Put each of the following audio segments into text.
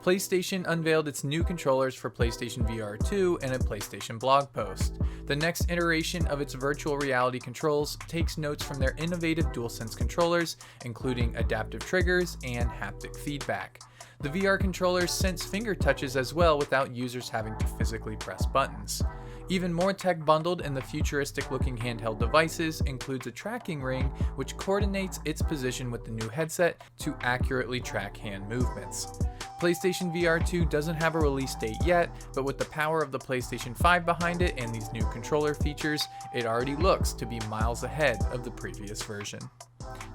PlayStation unveiled its new controllers for PlayStation VR 2 in a PlayStation blog post. The next iteration of its virtual reality controls takes notes from their innovative DualSense controllers, including adaptive triggers and haptic feedback. The VR controllers sense finger touches as well without users having to physically press buttons. Even more tech bundled in the futuristic-looking handheld devices includes a tracking ring which coordinates its position with the new headset to accurately track hand movements. PlayStation VR 2 doesn't have a release date yet, but with the power of the PlayStation 5 behind it and these new controller features, it already looks to be miles ahead of the previous version.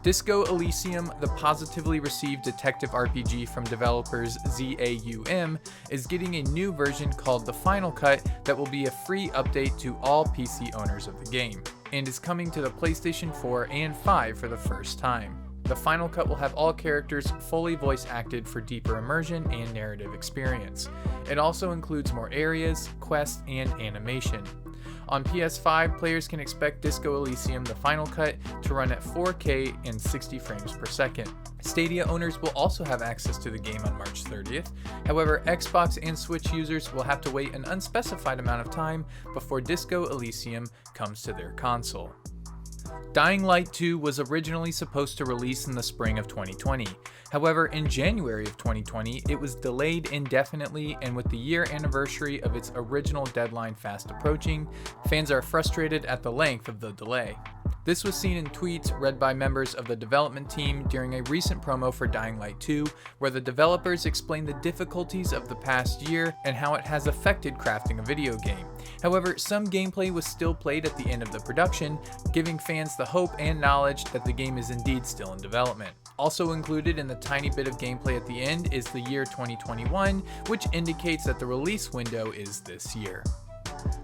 Disco Elysium, the positively received detective RPG from developers ZAUM, is getting a new version called The Final Cut that will be a free update to all PC owners of the game, and is coming to the PlayStation 4 and 5 for the first time. The Final Cut will have all characters fully voice acted for deeper immersion and narrative experience. It also includes more areas, quests, and animation. On PS5, players can expect Disco Elysium The Final Cut to run at 4K and 60 frames per second. Stadia owners will also have access to the game on March 30th. However, Xbox and Switch users will have to wait an unspecified amount of time before Disco Elysium comes to their console. Dying Light 2 was originally supposed to release in the spring of 2020. However, in January of 2020, it was delayed indefinitely, and with the year anniversary of its original deadline fast approaching, fans are frustrated at the length of the delay. This was seen in tweets read by members of the development team during a recent promo for Dying Light 2, where the developers explained the difficulties of the past year and how it has affected crafting a video game. However, some gameplay was still played at the end of the production, giving fans the hope and knowledge that the game is indeed still in development. Also included in the tiny bit of gameplay at the end is the year 2021, which indicates that the release window is this year.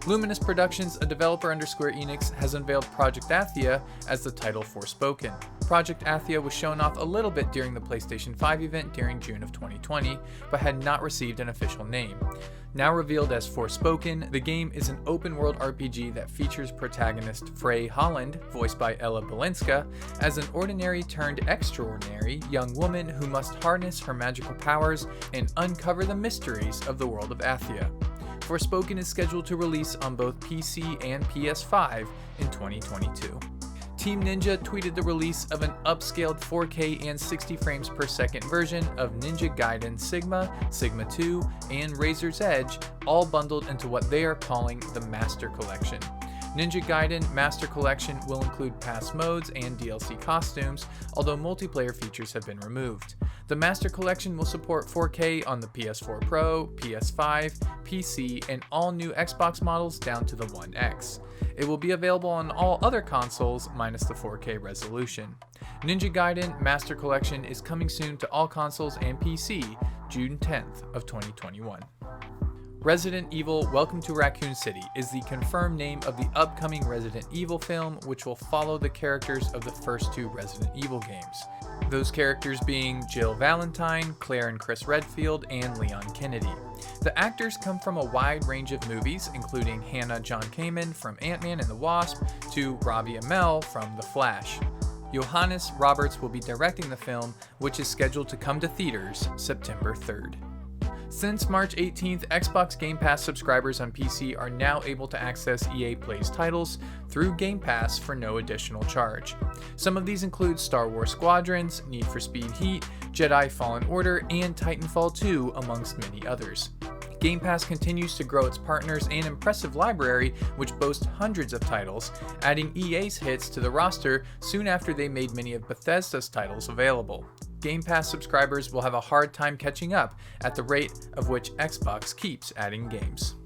Luminous Productions, a developer under Square Enix, has unveiled Project Athia as the title Forspoken. Project Athia was shown off a little bit during the PlayStation 5 event during June of 2020, but had not received an official name. Now revealed as Forspoken, the game is an open-world RPG that features protagonist Frey Holland, voiced by Ella Balinska, as an ordinary-turned-extraordinary young woman who must harness her magical powers and uncover the mysteries of the world of Athia. Forspoken is scheduled to release on both PC and PS5 in 2022. Team Ninja tweeted the release of an upscaled 4K and 60 frames per second version of Ninja Gaiden Sigma, Sigma 2, and Razor's Edge, all bundled into what they are calling the Master Collection. Ninja Gaiden Master Collection will include past modes and DLC costumes, although multiplayer features have been removed. The Master Collection will support 4K on the PS4 Pro, PS5, PC, and all new Xbox models down to the One X. It will be available on all other consoles minus the 4K resolution. Ninja Gaiden Master Collection is coming soon to all consoles and PC, June 10th of 2021. Resident Evil Welcome to Raccoon City is the confirmed name of the upcoming Resident Evil film, which will follow the characters of the first two Resident Evil games. Those characters being Jill Valentine, Claire and Chris Redfield, and Leon Kennedy. The actors come from a wide range of movies, including Hannah John Kamen from Ant-Man and the Wasp to Robbie Amell from The Flash. Johannes Roberts will be directing the film, which is scheduled to come to theaters September 3rd. Since March 18th, Xbox Game Pass subscribers on PC are now able to access EA Play's titles through Game Pass for no additional charge. Some of these include Star Wars Squadrons, Need for Speed Heat, Jedi Fallen Order, and Titanfall 2, amongst many others. Game Pass continues to grow its partners and impressive library, which boasts hundreds of titles, adding EA's hits to the roster soon after they made many of Bethesda's titles available. Game Pass subscribers will have a hard time catching up at the rate of which Xbox keeps adding games.